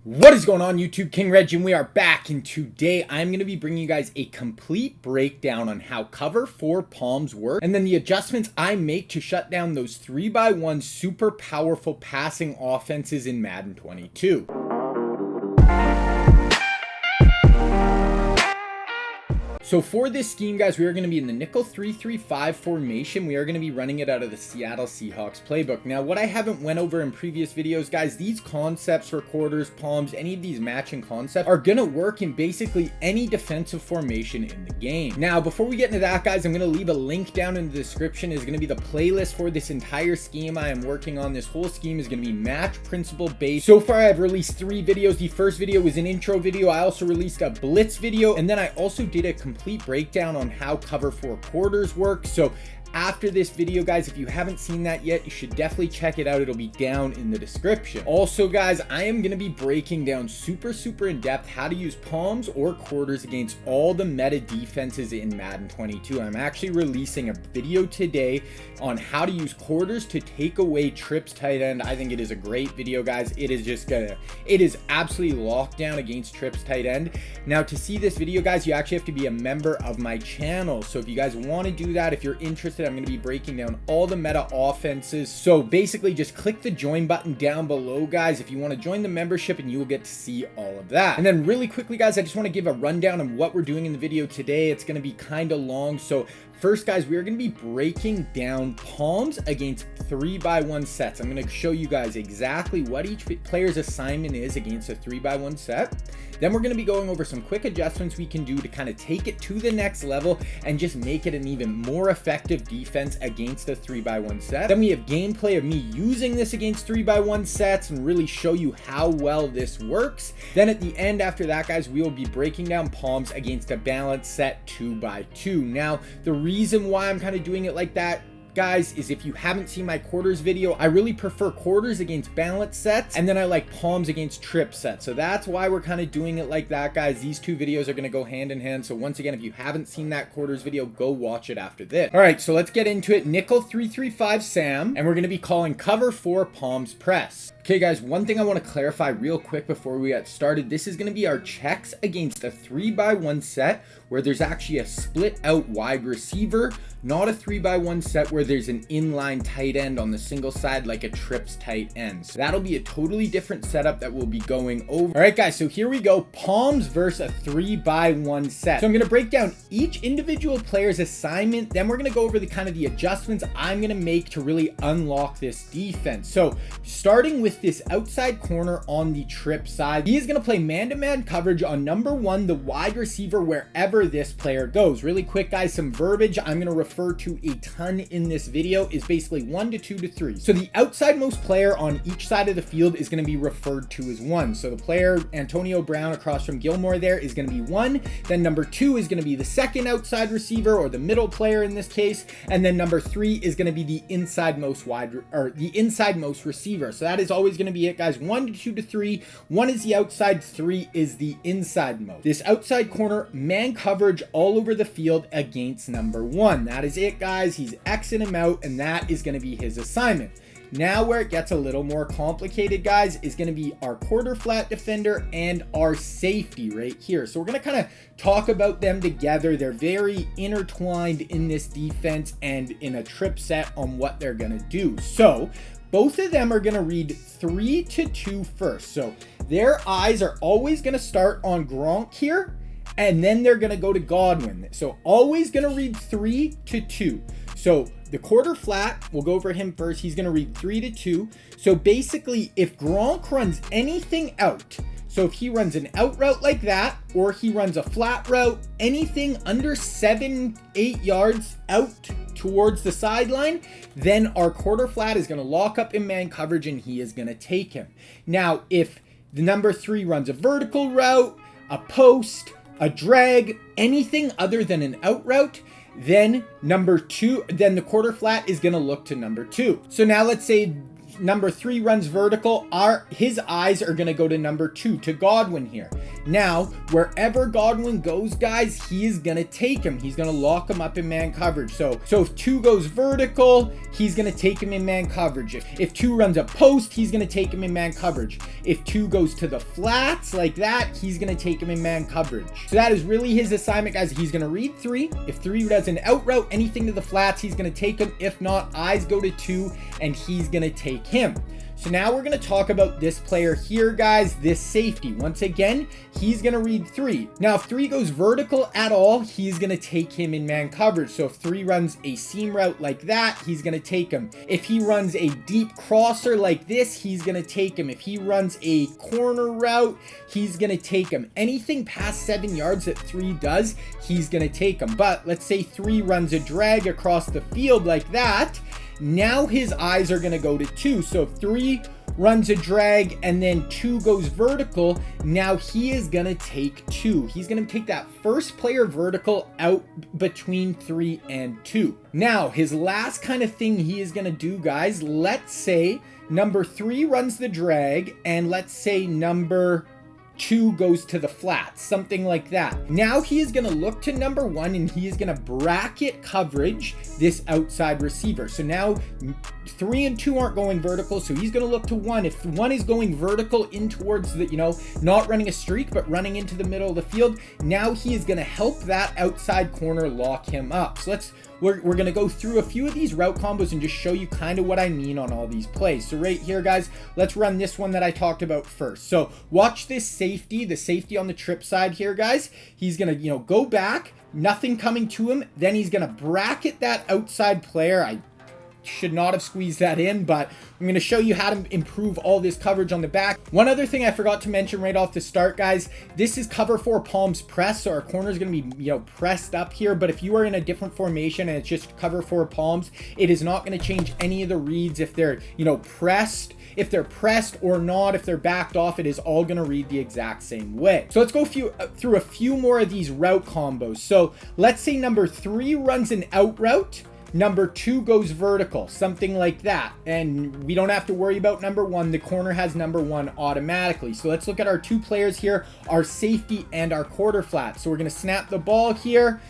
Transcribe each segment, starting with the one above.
What is going on YouTube? King Reg, and we are back, and today I'm going to be bringing you guys a complete breakdown on how cover 4 palms work and then the adjustments I make to shut down those 3x1 super powerful passing offenses in Madden 22. So for this scheme, guys, we are going to be in the nickel 3-3-5 formation. We are going to be running it out of the Seattle Seahawks playbook. Now, what I haven't went over in previous videos, guys, these concepts for quarters, palms, any of these matching concepts are going to work in basically any defensive formation in the game. Now, before we get into that, guys, I'm going to leave a link down in the description. It's going to be the playlist for this entire scheme I am working on. This whole scheme is going to be match principle based. So far, I've released 3 videos. The first video was an intro video. I also released a blitz video, and then I also did a complete breakdown on how cover 4 quarters work. So after this video, guys, if you haven't seen that yet, you should definitely check it out. It'll be down in the description. Also, guys, I am going to be breaking down super in depth how to use palms or quarters against all the meta defenses in Madden 22. I'm actually releasing a video today on how to use quarters to take away trips tight end. I think it is a great video, guys. It is absolutely locked down against trips tight end. Now, to see this video, guys, you actually have to be a member of my channel. So if you guys want to do that, if you're interested, I'm going to be breaking down all the meta offenses. So basically just click the join button down below, guys, if you want to join the membership, and you will get to see all of that. And then really quickly, guys, I just want to give a rundown of what we're doing in the video today. It's going to be kind of long. So first, guys, we are going to be breaking down palms against 3x1 sets. I'm going to show you guys exactly what each player's assignment is against a 3x1 set. Then we're going to be going over some quick adjustments we can do to kind of take it to the next level and just make it an even more effective defense against a 3x1 set. Then we have gameplay of me using this against 3x1 sets and really show you how well this works. Then at the end, after that, guys, we will be breaking down palms against a balanced set 2x2. Now, the reason why I'm kind of doing it like that, guys, is if you haven't seen my quarters video, I really prefer quarters against balanced sets, and then I like palms against trip sets. So that's why we're kind of doing it like that, guys. These two videos are going to go hand in hand. So once again, if you haven't seen that quarters video, go watch it after this. All right, so let's get into it. Nickel 3-3-5 Sam, and we're going to be calling cover 4 palms press. Okay, guys, one thing I want to clarify real quick before we get started. This is going to be our checks against a 3x1 set where there's actually a split out wide receiver, not a 3x1 set where there's an inline tight end on the single side like a trips tight end. So that'll be a totally different setup that we'll be going over. All right, guys, so here we go. Palms versus a 3x1 set. So I'm going to break down each individual player's assignment. Then we're going to go over the kind of the adjustments I'm going to make to really unlock this defense. So starting with this outside corner on the trip side, he is going to play man-to-man coverage on number 1, the wide receiver, wherever this player goes. Really quick, guys, some verbiage I'm going to refer to a ton in this video is basically 1 to 2 to 3. So the outside-most player on each side of the field is going to be referred to as 1. So the player Antonio Brown across from Gilmore there is going to be 1. Then number 2 is going to be the second outside receiver, or the middle player in this case. And then number 3 is going to be the inside-most receiver. So that is always going to be it, guys. 1 to 2 to 3. 1 is the outside, 3 is the inside most. This outside corner, man coverage all over the field against number 1. That is it, guys. He's Xing him out, and that is going to be his assignment. Now where it gets a little more complicated, guys, is going to be our quarter flat defender and our safety right here. So we're going to kind of talk about them together. They're very intertwined in this defense and in a trip set on what they're going to do. So both of them are going to read 3 to 2 first. So their eyes are always going to start on Gronk here, and then they're going to go to Godwin. So always going to read 3 to 2. So the quarter flat, we'll go over him first. He's going to read 3 to 2. So basically, if Gronk runs anything out, so if he runs an out route like that, or he runs a flat route, anything under 7-8 yards out towards the sideline, then our quarter flat is going to lock up in man coverage and he is going to take him. Now, if the number 3 runs a vertical route, a post, a drag, anything other than an out route, then the quarter flat is going to look to number 2. So now let's say number 3 runs vertical, his eyes are going to go to number 2, to Godwin here. Now, wherever Godwin goes, guys, he is going to take him. He's going to lock him up in man coverage. So if 2 goes vertical, he's going to take him in man coverage. If 2 runs a post, he's going to take him in man coverage. If 2 goes to the flats like that, he's going to take him in man coverage. So that is really his assignment, guys. He's going to read 3. If 3 does an out route, anything to the flats, he's going to take him. If not, eyes go to 2, and he's going to take him. So now we're going to talk about this player here, guys, this safety. Once again, he's going to read 3. Now, if 3 goes vertical at all, he's going to take him in man coverage. So if 3 runs a seam route like that, he's going to take him. If he runs a deep crosser like this, he's going to take him. If he runs a corner route, he's going to take him. Anything past 7 yards that 3 does, he's going to take him. But let's say 3 runs a drag across the field like that. Now his eyes are going to go to 2. So if 3 runs a drag and then 2 goes vertical, now he is going to take 2. He's going to take that first player vertical out between 3 and 2. Now, his last kind of thing he is going to do, guys, let's say number 3 runs the drag and let's say number 2 goes to the flat, something like that. Now he is going to look to number 1 and he is going to bracket coverage this outside receiver. So now 3 and 2 aren't going vertical, so he's going to look to 1. If 1 is going vertical in towards the, not running a streak, but running into the middle of the field, now he is going to help that outside corner lock him up. So we're going to go through a few of these route combos and just show you kind of what I mean on all these plays. So right here, guys, let's run this one that I talked about first. So watch this safety, the safety on the trip side here, guys. He's going to, go back, nothing coming to him. Then he's going to bracket that outside player. I should not have squeezed that in, but I'm going to show you how to improve all this coverage on the back. One other thing I forgot to mention right off the start, guys, this is cover 4 palms press, so our corner is going to be pressed up here. But if you are in a different formation and it's just cover 4 palms, it is not going to change any of the reads if they're pressed. If they're pressed or not, if they're backed off, it is all going to read the exact same way. So let's go through a few more of these route combos. So let's say number 3 runs an out route. Number 2 goes vertical, something like that. And we don't have to worry about number 1. The corner has number 1 automatically. So let's look at our 2 players here, our safety and our quarter flat. So we're going to snap the ball here.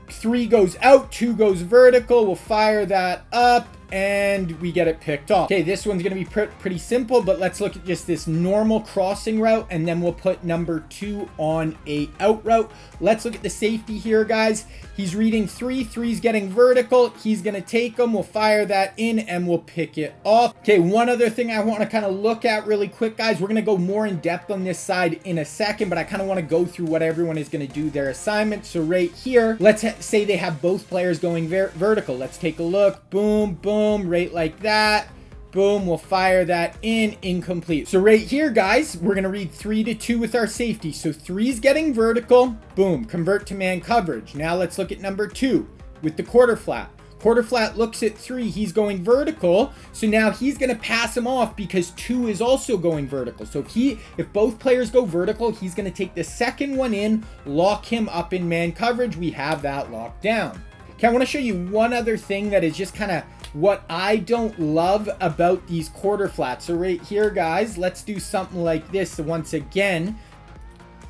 3 goes out, 2 goes vertical. We'll fire that up and we get it picked off. Okay, this one's going to be pretty simple, but let's look at just this normal crossing route, and then we'll put number 2 on a out route. Let's look at the safety here, guys. He's reading 3. 3's getting vertical. He's going to take them. We'll fire that in and we'll pick it off. Okay, one other thing I want to kind of look at really quick, guys. We're going to go more in depth on this side in a second, but I kind of want to go through what everyone is going to do their assignment. So right here, let's say they have both players going vertical. Let's take a look. Boom, boom. Right like that. Boom, we'll fire that in, incomplete. So right here, guys, we're going to read 3 to 2 with our safety. So 3's getting vertical. Boom, convert to man coverage. Now let's look at number 2 with the quarter flat. Quarter flat looks at 3. He's going vertical. So now he's going to pass him off because 2 is also going vertical. So if both players go vertical, he's going to take the second one in, lock him up in man coverage. We have that locked down. Okay, I want to show you one other thing that is just kind of what I don't love about these quarter flats. So right here, guys, let's do something like this. So once again,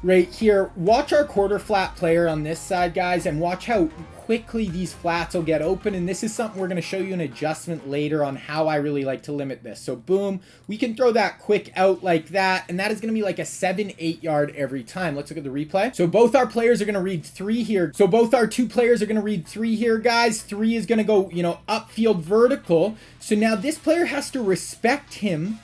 right here, watch our quarter flat player on this side, guys, and watch how quickly these flats will get open. And this is something we're going to show you an adjustment later on how I really like to limit this. So boom, we can throw that quick out like that, and that is going to be like a 7-8 yard every time. Let's look at the replay. So both our players are going to read 3 here. So both our 2 players are going to read 3 here, guys. 3 is going to go, upfield vertical. So now this player has to respect him.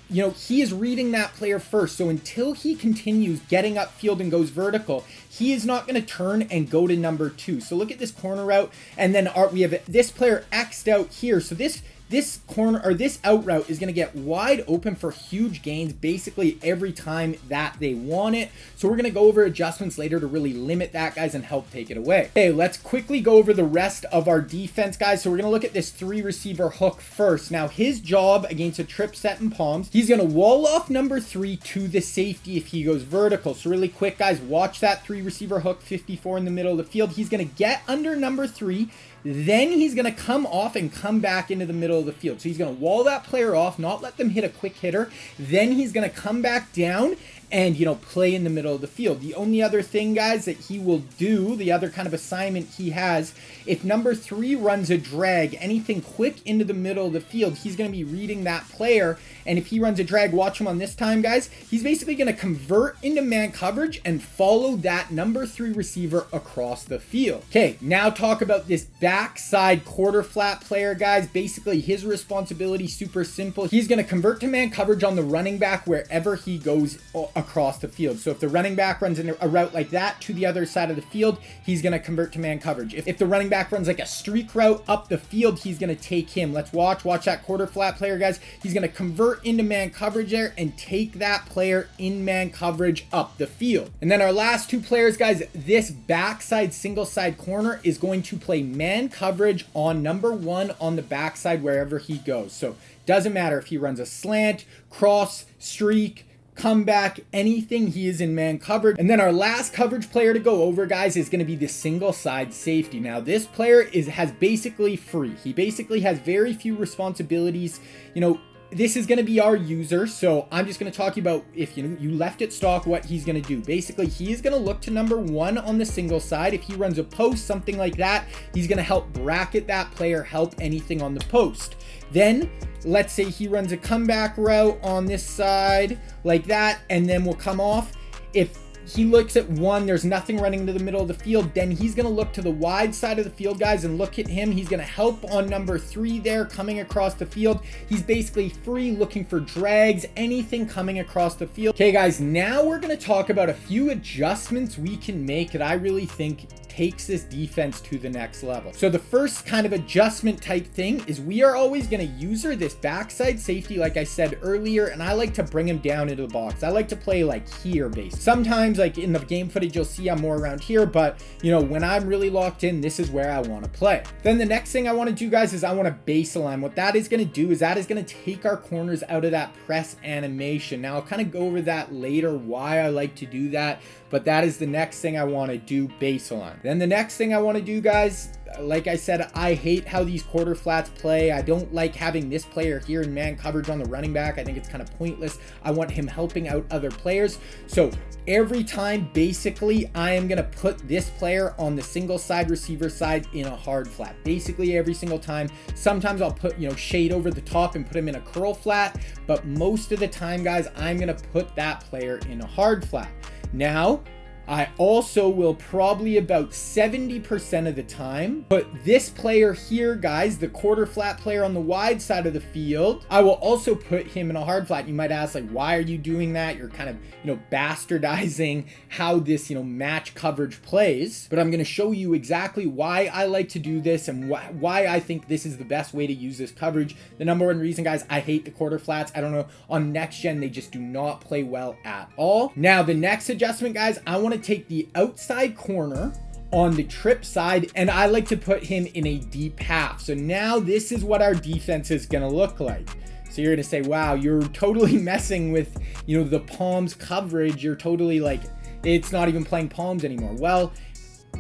He is reading that player first. So until he continues getting upfield and goes vertical, he is not going to turn and go to number 2. So look at this corner route. And then we have this player X'd out here. So this corner or this out route is going to get wide open for huge gains basically every time that they want it. So we're going to go over adjustments later to really limit that, guys, and help take it away. Okay, let's quickly go over the rest of our defense, guys. So we're going to look at this 3 receiver hook first. Now his job against a trip set and palms, he's going to wall off number 3 to the safety if he goes vertical. So really quick, guys, watch that 3 receiver hook, 54 in the middle of the field. He's going to get under number 3. Then he's going to come off and come back into the middle middle of the field. So he's going to wall that player off, not let them hit a quick hitter. Then he's going to come back down and, you know, play in the middle of the field. The only other thing, guys, that he will do, the other kind of assignment he has, if number 3 runs a drag, anything quick into the middle of the field, he's going to be reading that player. And if he runs a drag, watch him on this time, guys, he's basically going to convert into man coverage and follow that number 3 receiver across the field. Okay, now talk about this backside quarter flat player, guys. Basically, his responsibility, super simple. He's going to convert to man coverage on the running back wherever he goes across the field. So if the running back runs in a route like that to the other side of the field, he's going to convert to man coverage. If the running back runs like a streak route up the field, he's going to take him. Let's watch that quarter flat player, guys. He's going to convert into man coverage there and take that player in man coverage up the field. And then our last 2 players, guys, this backside single side corner is going to play man coverage on number 1 on the backside wherever he goes. So doesn't matter if he runs a slant, cross, streak, comeback, anything, he is in man coverage. And then our last coverage player to go over, guys, is going to be the single side safety. Now this player has basically free. He basically has very few responsibilities. You know, this is going to be our user, so I'm just going to talk about, if you left it stock, what he's going to do. Basically, he is going to look to number 1 on the single side. If he runs a post, something like that, he's going to help bracket that player, help anything on the post. Then let's say he runs a comeback route on this side like that, and then we'll come off. If he looks at 1, there's nothing running into the middle of the field, then he's going to look to the wide side of the field, guys, and look at him. He's going to help on number 3 there coming across the field. He's basically free, looking for drags, anything coming across the field. Okay, guys, now we're going to talk about a few adjustments we can make that I really think takes this defense to the next level. So the first kind of adjustment type thing is we are always going to user this backside safety, like I said earlier, and I like to bring him down into the box. I like to play like here based. Sometimes like in the game footage, you'll see I'm more around here, but you know, when I'm really locked in, this is where I want to play. Then the next thing I want to do, guys, is I want to baseline. What that is going to do is that is going to take our corners out of that press animation. Now I'll kind of go over that later, why I like to do that, but that is the next thing I want to do, baseline. Then the next thing I want to do, guys, like I said, I hate how these quarter flats play. I don't like having this player here in man coverage on the running back. I think it's kind of pointless. I want him helping out other players. So every time, basically, I am going to put this player on the single side receiver side in a hard flat. Basically every single time. Sometimes I'll put, you know, shade over the top and put him in a curl flat, but most of the time, guys, I'm going to put that player in a hard flat. Now, I also will probably about 70% of the time put this player here, guys, the quarter flat player on the wide side of the field. I will also put him in a hard flat. You might ask, like, why are you doing that? You're kind of, you know, bastardizing how this, you know, match coverage plays. But I'm going to show you exactly why I like to do this and why I think this is the best way to use this coverage. The number 1 reason, guys, I hate the quarter flats. I don't know, on next gen, they just do not play well at all. Now, the next adjustment, guys, I want to take the outside corner on the trip side, and I like to put him in a deep half. So now this is what our defense is going to look like. So you're going to say, wow, you're totally messing with, you know, the palms coverage. You're totally like, it's not even playing palms anymore. Well,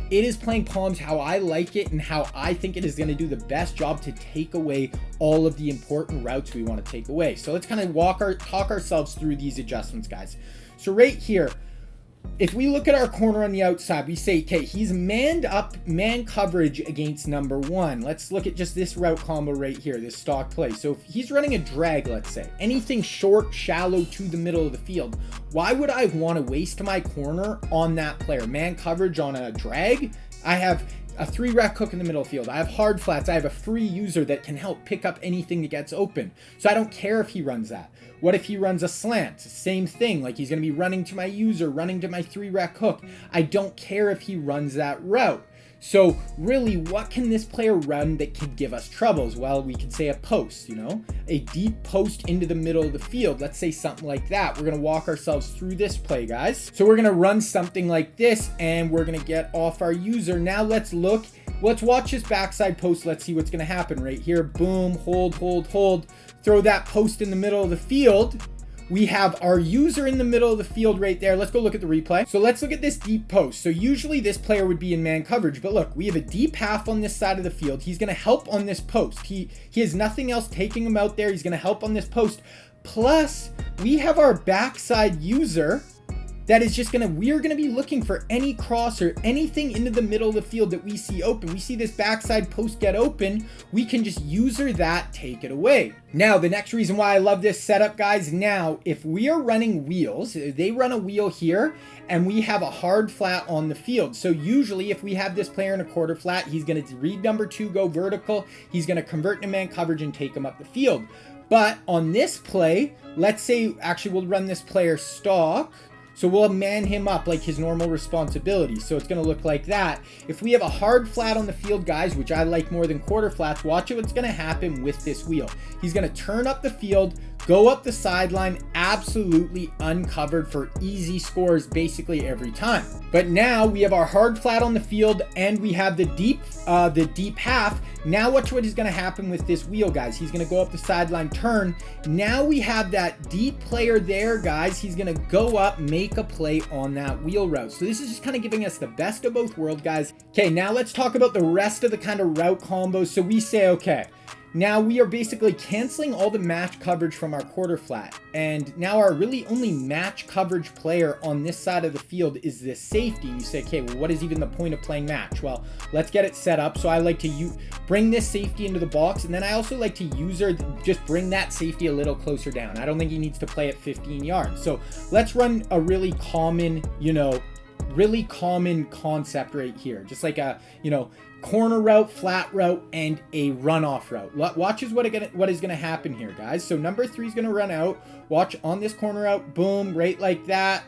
it is playing palms how I like it and how I think it is going to do the best job to take away all of the important routes we want to take away. So let's kind of talk ourselves through these adjustments, guys. So right here, if we look at our corner on the outside, we say, okay, he's manned up, man coverage against number 1. Let's look at just this route combo right here, this stock play. So if he's running a drag, let's say, anything short, shallow to the middle of the field, why would I want to waste my corner on that player? Man coverage on a drag? I have a 3-rec hook in the middle of the field. I have hard flats. I have a free user that can help pick up anything that gets open. So I don't care if he runs that. What if he runs a slant? Same thing, like he's going to be running to my user, running to my 3-rec hook. I don't care if he runs that route. So really, what can this player run that could give us troubles? Well, we could say a post, you know, a deep post into the middle of the field. Let's say something like that. We're going to walk ourselves through this play, guys. So we're going to run something like this, and we're going to get off our user. Now let's watch this backside post. Let's see what's going to happen right here. Boom, hold, throw that post in the middle of the field. We have our user in the middle of the field right there. Let's go look at the replay. So let's look at this deep post. So usually this player would be in man coverage, but look, we have a deep half on this side of the field. He's going to help on this post. He has nothing else taking him out there. He's going to help on this post. Plus, we have our backside user that is just we're gonna be looking for any cross or anything into the middle of the field that we see open. We see this backside post get open, we can just user that, take it away. Now, the next reason why I love this setup, guys, now, if we are running wheels, they run a wheel here, and we have a hard flat on the field. So usually if we have this player in a quarter flat, he's gonna read number 2, go vertical, he's gonna convert to man coverage and take him up the field. But on this play, let's say, actually we'll run this player stock, so we'll man him up like his normal responsibility. So it's going to look like that. If we have a hard flat on the field, guys, which I like more than quarter flats, watch what's going to happen with this wheel. He's going to turn up the field, go up the sideline, absolutely uncovered for easy scores basically every time. But now we have our hard flat on the field and we have the deep half. Now watch what is going to happen with this wheel, guys. He's going to go up the sideline, turn. Now we have that deep player there, guys. He's going to go up, make a play on that wheel route. So this is just kind of giving us the best of both worlds, guys. Okay, now let's talk about the rest of the kind of route combos. So we say, okay, now we are basically canceling all the match coverage from our quarter flat. And now our really only match coverage player on this side of the field is this safety. You say, okay, well, what is even the point of playing match? Well, let's get it set up. So I like to bring this safety into the box. And then I also like to just bring that safety a little closer down. I don't think he needs to play at 15 yards. So let's run a really common, really common concept right here. Just like a, corner route, flat route, and a runoff route. Watch what is going to happen here, guys. So number 3 is going to run out. Watch on this corner route, boom, right like that.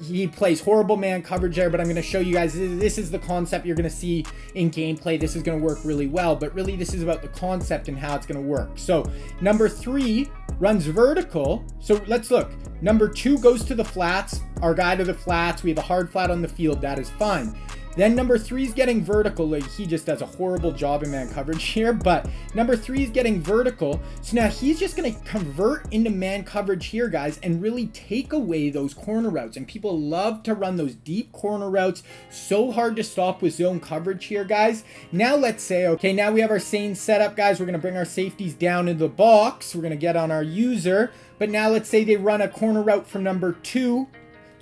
He plays horrible man coverage there, but I'm going to show you guys, this is the concept you're going to see in gameplay. This is going to work really well, but really this is about the concept and how it's going to work. So number 3 runs vertical. So let's look. Number 2 goes to the flats, our guy to the flats. We have a hard flat on the field. That is fine. Then number 3 is getting vertical. Like, he just does a horrible job in man coverage here, but number 3 is getting vertical. So now he's just going to convert into man coverage here, guys, and really take away those corner routes. And people love to run those deep corner routes. So hard to stop with zone coverage here, guys. Now let's say, okay, now we have our same setup, guys. We're going to bring our safeties down into the box. We're going to get on our user. But now let's say they run a corner route from number 2.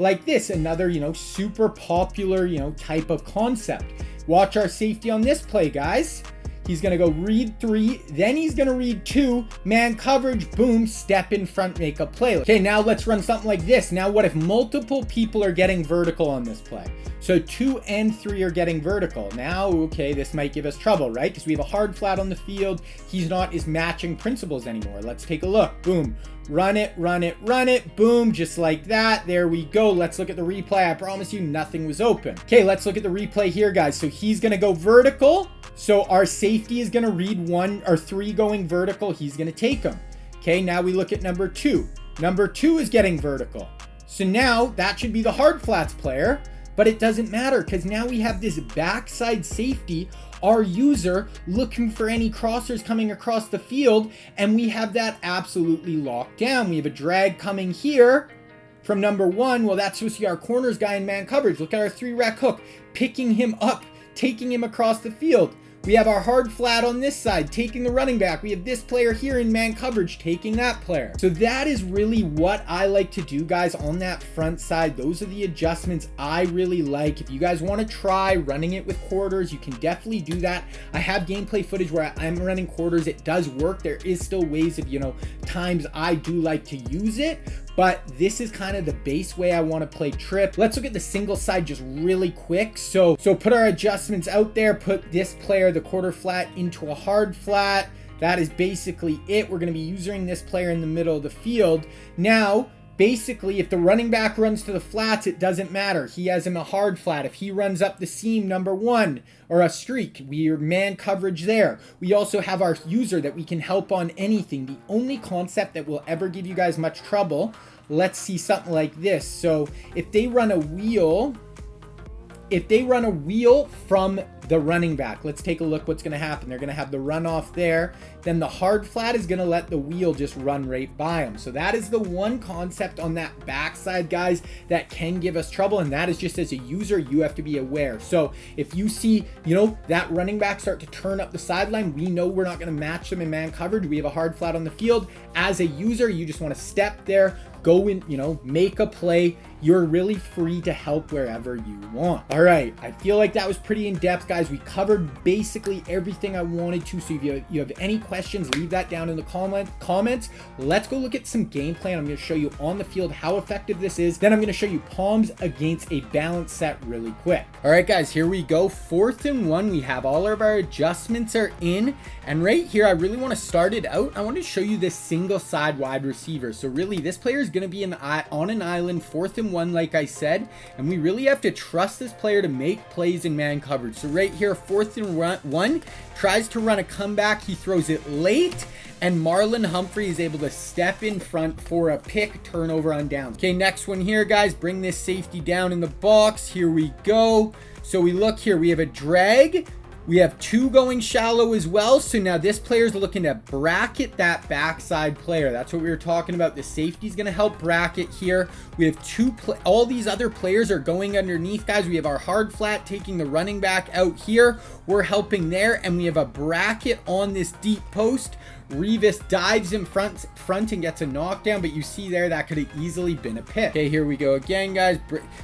Like this, another, super popular, type of concept. Watch our safety on this play, guys. He's going to go read 3, then he's going to read 2, man coverage, boom, step in front, make a play. Okay, now let's run something like this. Now, what if multiple people are getting vertical on this play? So 2 and 3 are getting vertical. Now, okay, this might give us trouble, right? Because we have a hard flat on the field. He's not as matching principles anymore. Let's take a look. Boom. Run it, run it, run it. Boom, just like that. There we go. Let's look at the replay. I promise you nothing was open. Okay, let's look at the replay here, guys. So he's going to go vertical. So our safety is going to read 1 or 3 going vertical. He's going to take them. Okay, now we look at number 2. Number 2 is getting vertical. So now that should be the hard flats player. But it doesn't matter because now we have this backside safety, our user looking for any crossers coming across the field, and we have that absolutely locked down. We have a drag coming here from number 1. Well, that's supposed to be our corners guy in man coverage. Look at our 3-rec hook, picking him up, taking him across the field. We have our hard flat on this side, taking the running back. We have this player here in man coverage, taking that player. So that is really what I like to do, guys, on that front side. Those are the adjustments I really like. If you guys want to try running it with quarters, you can definitely do that. I have gameplay footage where I'm running quarters. It does work. There is still ways of, times I do like to use it. But this is kind of the base way I want to play trip. Let's look at the single side just really quick. So put our adjustments out there, put this player, the quarter flat, into a hard flat. That is basically it. We're going to be using this player in the middle of the field. Now, basically, if the running back runs to the flats, it doesn't matter. He has him a hard flat. If he runs up the seam, number 1, or a streak, we are man coverage there. We also have our user that we can help on anything. The only concept that will ever give you guys much trouble, let's see something like this. So if they run a wheel from the running back. Let's take a look what's going to happen. They're going to have the runoff there. Then the hard flat is going to let the wheel just run right by them. So that is the one concept on that backside, guys, that can give us trouble. And that is just as a user, you have to be aware. So if you see, that running back start to turn up the sideline, we know we're not going to match them in man coverage. We have a hard flat on the field. As a user, you just want to step there, go in, make a play. You're really free to help wherever you want. All right, I feel like that was pretty in-depth, guys. We covered basically everything I wanted to. So if you have any questions, leave that down in the comments. Let's go look at some gameplay. I'm going to show you on the field how effective this is. Then I'm going to show you palms against a balance set really quick. All right, guys, here we go. 4th and 1. We have all of our adjustments are in. And right here, I really want to start it out. I want to show you this single side wide receiver. So really, this player is going to be on an island, 4th and 1, like I said, and we really have to trust this player to make plays in man coverage. So right here, 4th and 1, tries to run a comeback. He throws it late, and Marlon Humphrey is able to step in front for a pick turnover on downs. Okay, next one here, guys. Bring this safety down in the box. Here we go. So we look here. We have a drag. We have 2 going shallow as well. So now this player is looking to bracket that backside player. That's what we were talking about. The safety is going to help bracket here. We have all these other players are going underneath, guys. We have our hard flat taking the running back out here. We're helping there. And we have a bracket on this deep post. Revis dives in front and gets a knockdown, but you see there that could have easily been a pick. Okay, here we go again, guys.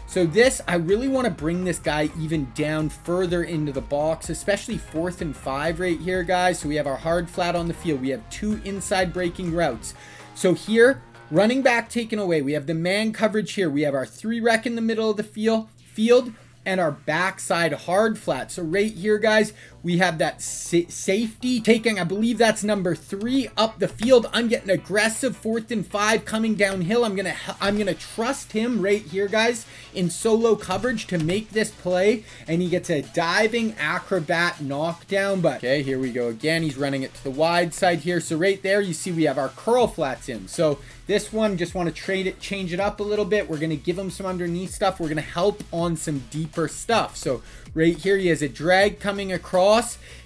So this, I really want to bring this guy even down further into the box, especially 4th and 5 right here, guys. So we have our hard flat on the field. We have 2 inside breaking routes. So here, running back taken away. We have the man coverage here. We have our 3 rec in the middle of the field and our backside hard flat. So right here, guys, we have that safety taking, I believe that's number 3 up the field. I'm getting aggressive, 4th and 5 coming downhill. I'm gonna trust him right here, guys, in solo coverage to make this play, and he gets a diving acrobat knockdown. But okay, here we go again. He's running it to the wide side here. So right there, you see we have our curl flats in. So this one, just want to change it up a little bit. We're gonna give him some underneath stuff. We're gonna help on some deeper stuff. So right here, he has a drag coming across.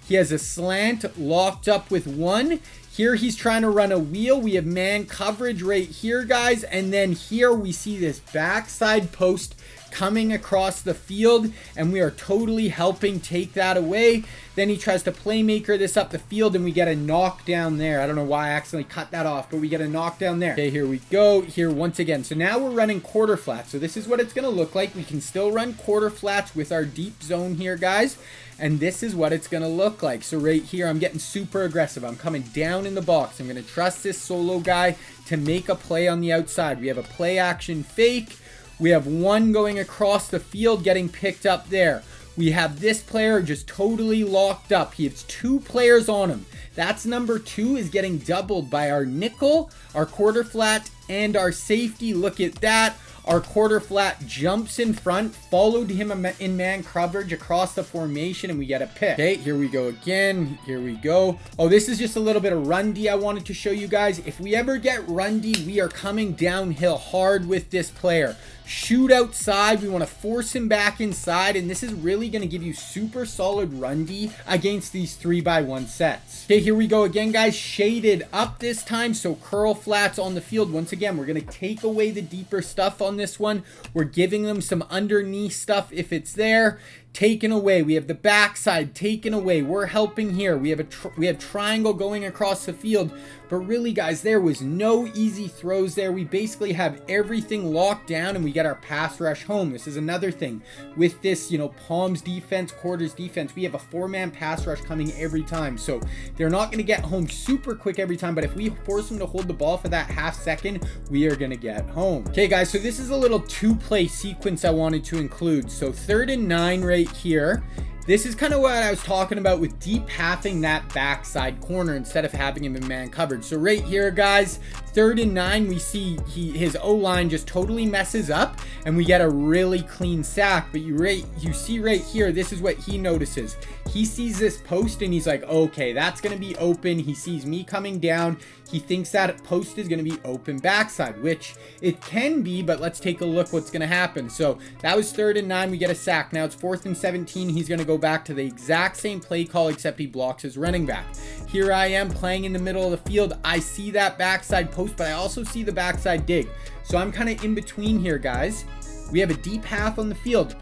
He has a slant locked up with 1. Here he's trying to run a wheel. We have man coverage right here, guys. And then here we see this backside post coming across the field, and we are totally helping take that away. Then he tries to playmaker this up the field, and we get a knockdown there. I don't know why I accidentally cut that off, but we get a knockdown there. Okay, here we go. Here once again. So now we're running quarter flats. So this is what it's going to look like. We can still run quarter flats with our deep zone here, guys. And this is what it's going to look like. So right here, I'm getting super aggressive. I'm coming down in the box. I'm going to trust this solo guy to make a play on the outside. We have a play action fake. We have 1 going across the field getting picked up there. We have this player just totally locked up. He has 2 players on him. That's number 2 is getting doubled by our nickel, our quarter flat, and our safety. Look at that. Our quarter flat jumps in front, followed him in man coverage across the formation, and we get a pick. Okay, here we go again. Here we go. Oh, this is just a little bit of run D I wanted to show you guys. If we ever get run D, we are coming downhill hard with this player. Shoot outside. We want to force him back inside, and this is really going to give you super solid run D against these 3x1 sets. Okay, here we go again, guys. Shaded up this time, so curl flats on the field. Once again, we're going to take away the deeper stuff on this one. We're giving them some underneath stuff if it's there. Taken away. We have the backside taken away. We're helping here. We have triangle going across the field. But really, guys, there was no easy throws there. We basically have everything locked down, and we get our pass rush home. This is another thing with this, palms defense, quarters defense. We have a 4-man pass rush coming every time. So they're not going to get home super quick every time, but if we force them to hold the ball for that half second, we are going to get home. Okay, guys, so this is a little 2-play sequence I wanted to include. So 3rd and 9 right here. This is kind of what I was talking about with deep halving that backside corner instead of having him in man coverage. So right here, guys, 3rd and 9, we see his O-line just totally messes up, and we get a really clean sack. But you see right here, this is what he notices. he sees this post and he's like, okay, that's going to be open. He sees me coming down. He thinks that post is going to be open backside, which it can be, but let's take a look what's going to happen. So that was 3rd and 9. We get a sack. Now it's 4th and 17. He's going to go back to the exact same play call, except he blocks his running back. Here I am playing in the middle of the field. I see that backside post, but I also see the backside dig. So I'm kind of in between here, guys. We have a deep half on the field.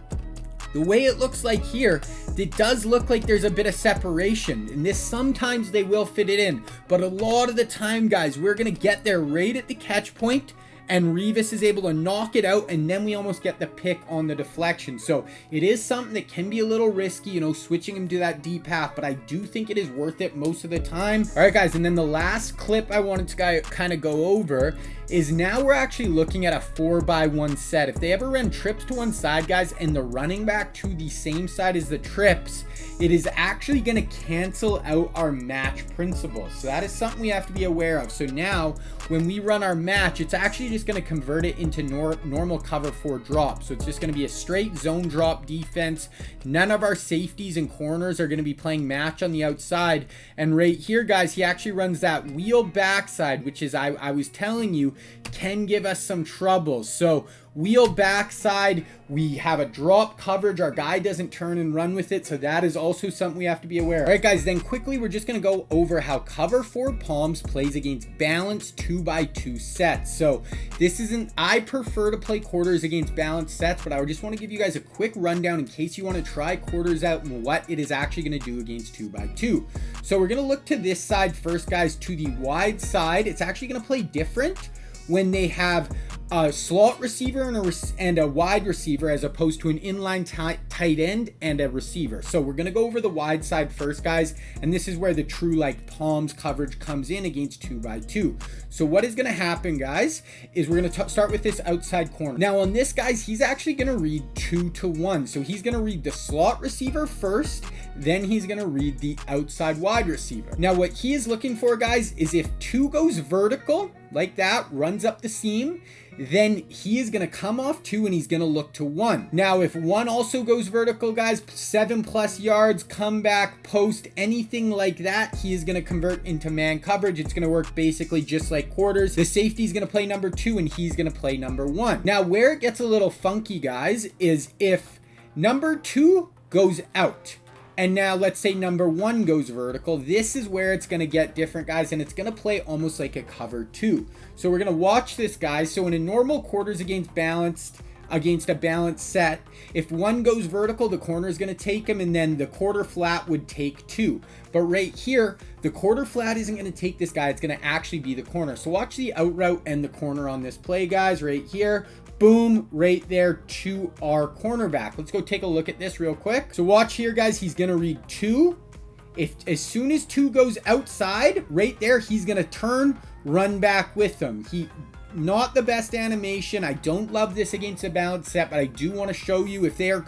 The way it looks like here, it does look like there's a bit of separation, and this sometimes they will fit it in, but a lot of the time, guys, we're going to get there right at the catch point, and Revis is able to knock it out, and then we almost get the pick on the deflection. So it is something that can be a little risky, you know, switching him to that deep half, but I do think it is worth it most of the time. All right, guys, and then the last clip I wanted to kind of go over is now we're actually looking at a 4x1 set. If they ever run trips to one side, guys, and the running back to the same side as the trips, it is actually going to cancel out our match principle. So that is something we have to be aware of. So now when we run our match, it's actually just going to convert it into normal cover 4 drop. So it's just going to be a straight zone drop defense. None of our safeties and corners are going to be playing match on the outside. And right here, guys, he actually runs that wheel backside, which is, I was telling you, can give us some trouble. So wheel backside, we have a drop coverage. Our guy doesn't turn and run with it. So that is also something we have to be aware of. All right, guys, then quickly, we're just going to go over how cover 4 palms plays against balanced 2x2 sets. So this isn't, I prefer to play quarters against balanced sets, but I just want to give you guys a quick rundown in case you want to try quarters out and what it is actually going to do against 2x2. So we're going to look to this side first, guys, to the wide side. It's actually going to play different when they have a slot receiver and a wide receiver as opposed to an inline tight end and a receiver. So we're going to go over the wide side first, guys, and this is where the true like palms coverage comes in against 2x2. So what is going to happen, guys, is we're going to start with this outside corner. Now on this, guys, he's actually going to read 2-to-1. So he's going to read the slot receiver first, then he's going to read the outside wide receiver. Now what he is looking for, guys, is if 2 goes vertical like that, runs up the seam, then he is going to come off 2 and he's going to look to 1. Now, if 1 also goes vertical, guys, 7+ yards, comeback, post, anything like that, he is going to convert into man coverage. It's going to work basically just like quarters. The safety is going to play number 2 and he's going to play number 1. Now, where it gets a little funky, guys, is if number 2 goes out, and now let's say number 1 goes vertical. This is where it's going to get different, guys, and it's going to play almost like a cover 2. So we're going to watch this, guys. So in a normal quarters against a balanced set, if 1 goes vertical, the corner is going to take him, and then the quarter flat would take 2. But right here, the quarter flat isn't going to take this guy. It's going to actually be the corner. So watch the out route and the corner on this play, guys, right here. Boom, right there to our cornerback. Let's go take a look at this real quick. So watch here, guys. He's going to read 2. As soon as 2 goes outside, right there, he's going to turn, run back with them. Not the best animation. I don't love this against a balanced set, but I do want to show you if they are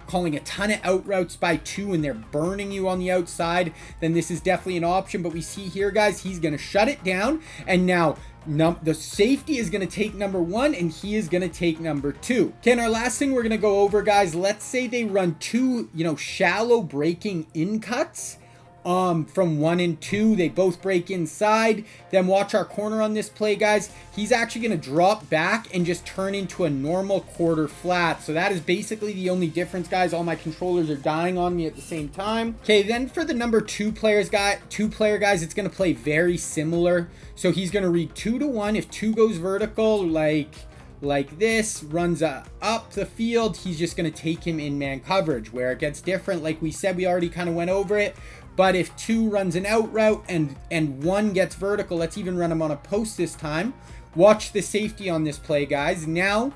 calling a ton of out routes by 2 and they're burning you on the outside, then this is definitely an option. But we see here, guys, he's going to shut it down, and now the safety is going to take number 1 and he is going to take number 2. Okay, and our last thing we're going to go over, guys, let's say they run 2, shallow breaking in cuts. From 1 and 2, they both break inside. Then watch our corner on this play, guys. He's actually going to drop back and just turn into a normal quarter flat. So that is basically the only difference, guys. All my controllers are dying on me at the same time. Okay, then for the number 2 player, guys, it's going to play very similar. So he's going to read 2-to-1. If 2 goes vertical, like this, runs up the field, he's just going to take him in man coverage. Where it gets different, like we said, we already kind of went over it. But if 2 runs an out route and 1 gets vertical, let's even run him on a post this time. Watch the safety on this play, guys. Now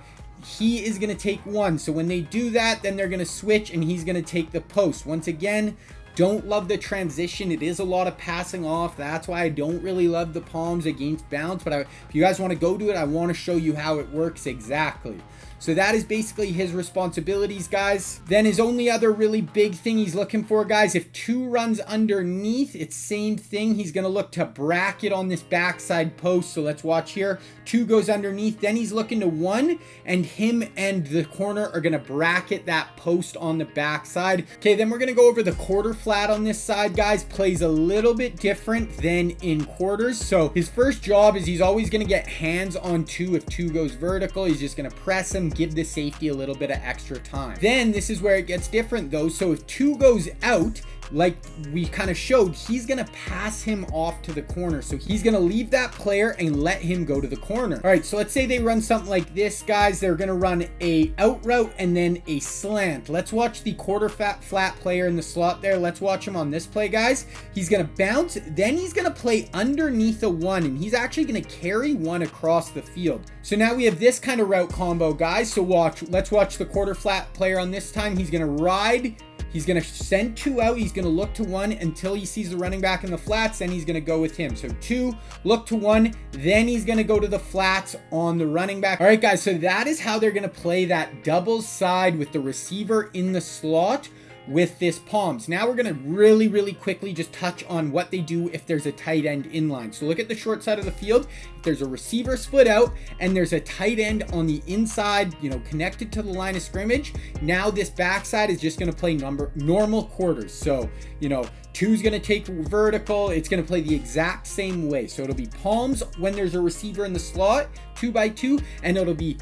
he is going to take 1. So when they do that, then they're going to switch and he's going to take the post. Once again, don't love the transition. It is a lot of passing off. That's why I don't really love the palms against bounce. But if you guys want to go to it, I want to show you how it works exactly. So that is basically his responsibilities, guys. Then his only other really big thing he's looking for, guys, if 2 runs underneath, it's same thing. He's going to look to bracket on this backside post. So let's watch here. 2 goes underneath. Then he's looking to 1, and him and the corner are going to bracket that post on the backside. Okay, then we're going to go over the quarter flat on this side, guys. Plays a little bit different than in quarters. So his first job is he's always going to get hands on 2. If 2 goes vertical, he's just going to press him, give the safety a little bit of extra time. Then this is where it gets different though. So if 2 goes out, like we kind of showed, he's going to pass him off to the corner. So he's going to leave that player and let him go to the corner. All right, so let's say they run something like this, guys. They're going to run a out route and then a slant. Let's watch the quarter flat player in the slot there. Let's watch him on this play, guys. He's going to bounce, then he's going to play underneath a 1, and he's actually going to carry 1 across the field. So now we have this kind of route combo, guys. So let's watch the quarter flat player on this time. He's going to ride. He's going to send 2 out. He's going to look to 1 until he sees the running back in the flats. Then he's going to go with him. So 2, look to 1. Then he's going to go to the flats on the running back. All right, guys. So that is how they're going to play that double side with the receiver in the slot with this palms. Now we're going to really quickly just touch on what they do if there's a tight end inline. So look at the short side of the field. If there's a receiver split out and there's a tight end on the inside, connected to the line of scrimmage, now this backside is just going to play normal quarters. So, 2's going to take vertical. It's going to play the exact same way. So it'll be palms when there's a receiver in the slot, 2 by 2, and it'll be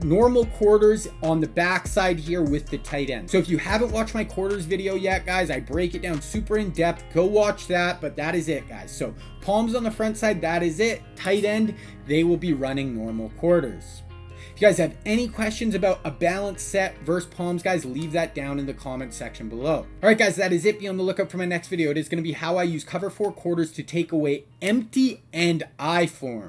normal quarters on the backside here with the tight end. So if you haven't watched my quarters video yet, guys, I break it down super in depth. Go watch that, but that is it, guys. So palms on the front side, that is it. Tight end, they will be running normal quarters. If you guys have any questions about a balanced set versus palms, guys, leave that down in the comment section below. All right, guys, that is it. Be on the lookout for my next video. It is going to be how I use cover 4 quarters to take away empty and I form.